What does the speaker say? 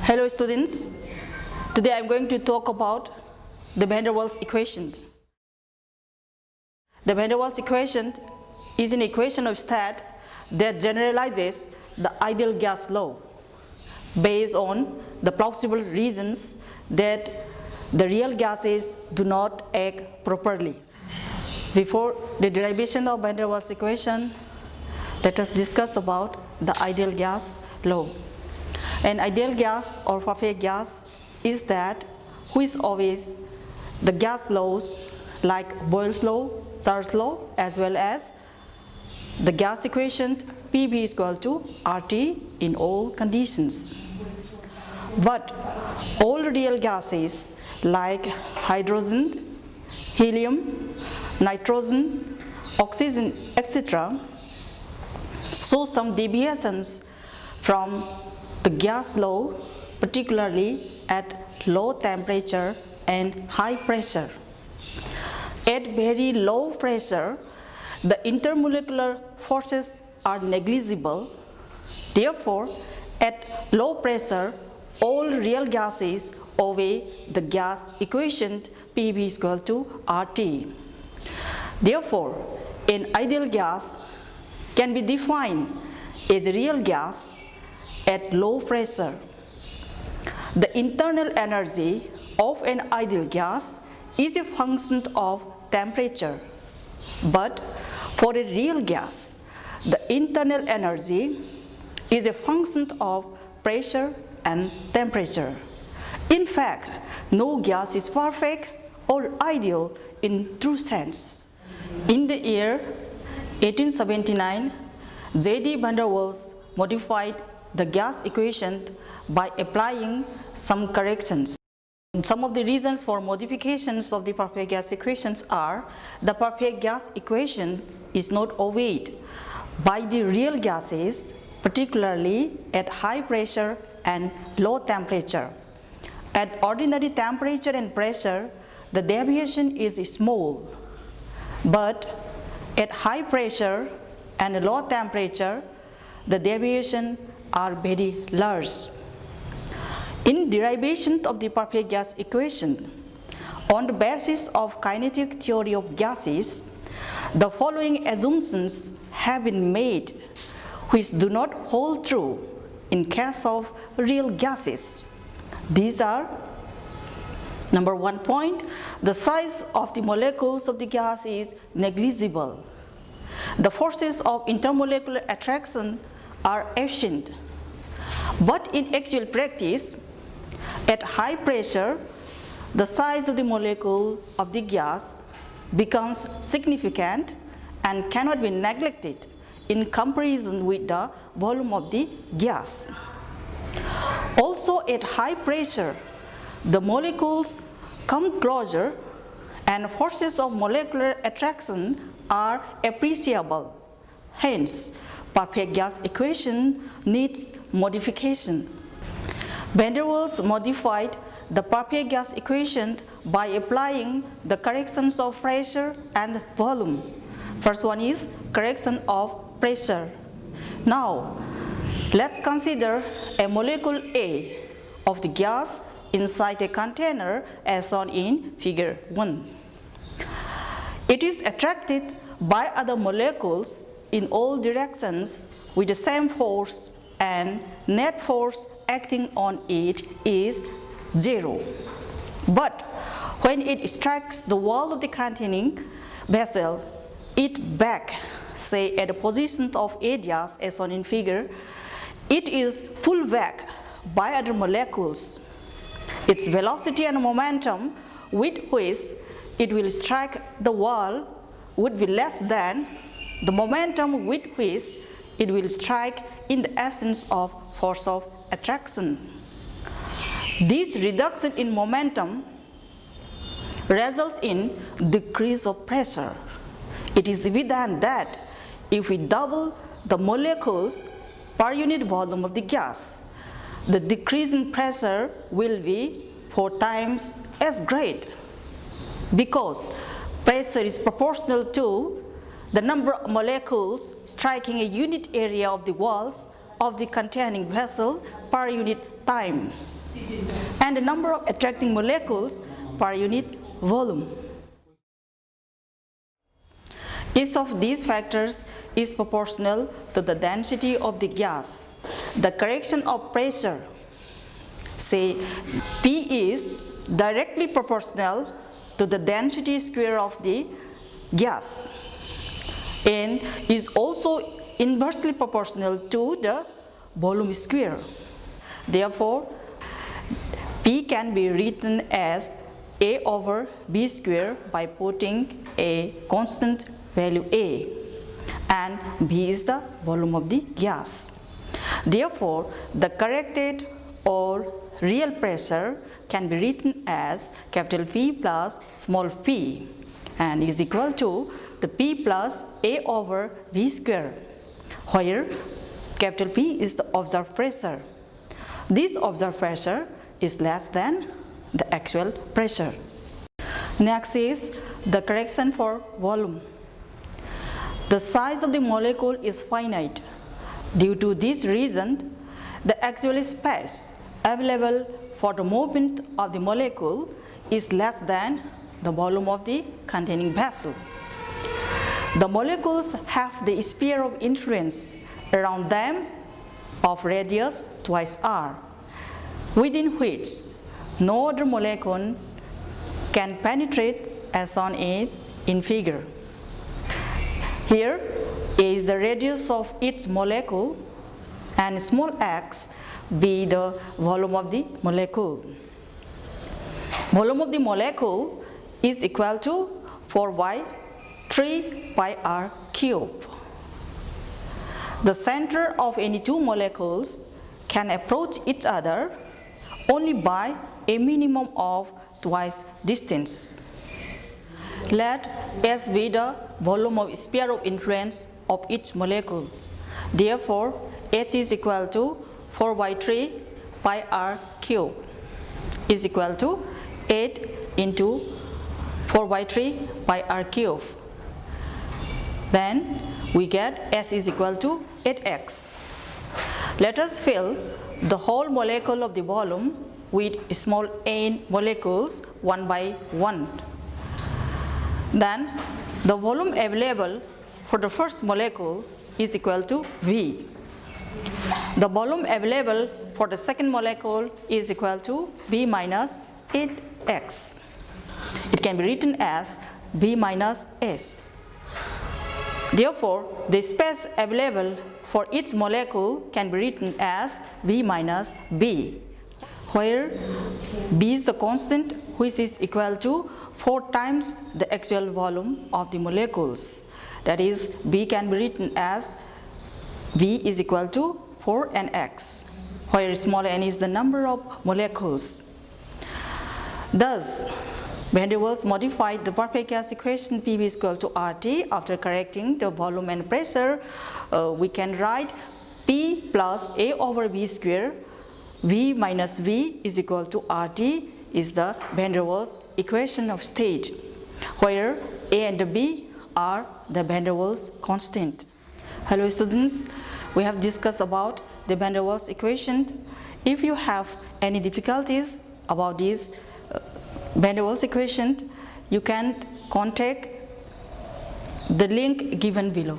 Hello students, today I am going to talk about the van der Waals equation. The van der Waals equation is an equation of state that generalizes the ideal gas law based on the plausible reasons that the real gases do not act properly. Before the derivation of van der Waals equation, let us discuss about the ideal gas law. An ideal gas or perfect gas is that which obeys the gas laws like Waals law, Charles law, as well as the gas equation PV is equal to RT in all conditions. But all real gases like hydrogen, helium, nitrogen, oxygen, etc. show some deviations from the gas law, particularly at low temperature and high pressure. At very low pressure, the intermolecular forces are negligible. Therefore, at low pressure, all real gases obey the gas equation PV is equal to RT. Therefore, an ideal gas can be defined as a real gas at low pressure. The internal energy of an ideal gas is a function of temperature. But for a real gas, the internal energy is a function of pressure and temperature. In fact, no gas is perfect or ideal in true sense. In the year 1879, J.D. van der Waals modified the gas equation by applying some corrections. Some of the reasons for modifications of the perfect gas equations are: the perfect gas equation is not obeyed by the real gases, particularly at high pressure and low temperature. At ordinary temperature and pressure, the deviation is small, but at high pressure and low temperature, the deviation are very large. In derivation of the perfect gas equation, on the basis of kinetic theory of gases, the following assumptions have been made which do not hold true in case of real gases. These are: number 1 point, the size of the molecules of the gas is negligible. The forces of intermolecular attraction are efficient. But in actual practice, at high pressure, the size of the molecule of the gas becomes significant and cannot be neglected in comparison with the volume of the gas. Also, at high pressure, the molecules come closer and forces of molecular attraction are appreciable. Hence, perfect gas equation needs modification. Van der Waals modified the perfect gas equation by applying the corrections of pressure and volume. First one is correction of pressure. Now, let's consider a molecule A of the gas inside a container as shown in figure 1. It is attracted by other molecules in all directions with the same force, and net force acting on it is 0. But when it strikes the wall of the containing vessel, it back, say at the position of areas as shown in figure, it is pulled back by other molecules. Its velocity and momentum with which it will strike the wall would be less than the momentum with which it will strike in the absence of force of attraction. This reduction in momentum results in decrease of pressure. It is evident that if we double the molecules per unit volume of the gas, the decrease in pressure will be 4 times as great, because pressure is proportional to the number of molecules striking a unit area of the walls of the containing vessel per unit time. and the number of attracting molecules per unit volume. Each of these factors is proportional to the density of the gas. The correction of pressure, say P, is directly proportional to the density square of the gas and is also inversely proportional to the volume square. Therefore, P can be written as A over B square by putting a constant value A, and B is the volume of the gas. Therefore, the corrected or real pressure can be written as capital P plus small p, and is equal to the P plus A over V square, where capital P is the observed pressure. This observed pressure is less than the actual pressure. Next is the correction for volume. The size of the molecule is finite. Due to this reason, the actual space available for the movement of the molecule is less than the volume of the containing vessel. The molecules have the sphere of influence around them of radius twice r, within which no other molecule can penetrate, as shown in figure. Here A is the radius of each molecule and small x be the volume of the molecule. Volume of the molecule is equal to 4 by 3 pi r cube. The center of any two molecules can approach each other only by a minimum of twice distance. Let S be the volume of sphere of influence of each molecule. Therefore, H is equal to 4 by 3 pi r cube is equal to 8 into 4 by 3 pi r cube. Then we get S is equal to 8x. Let us fill the whole molecule of the volume with small n molecules one by one. Then the volume available for the first molecule is equal to V. The volume available for the second molecule is equal to V minus 8x. It can be written as V minus S. Therefore, the space available for each molecule can be written as V minus B, where B is the constant which is equal to 4 times the actual volume of the molecules. That is, B can be written as V is equal to 4nx, where small n is the number of molecules. Thus, van der Waals modified the perfect gas equation PV is equal to RT after correcting the volume and pressure. We can write P plus A over V square, V minus V is equal to RT is the van der Waals equation of state, where A and B are the van der Waals constant. Hello students, we have discussed about the van der Waals equation. If you have any difficulties about this van der Waals equation, you can contact the link given below.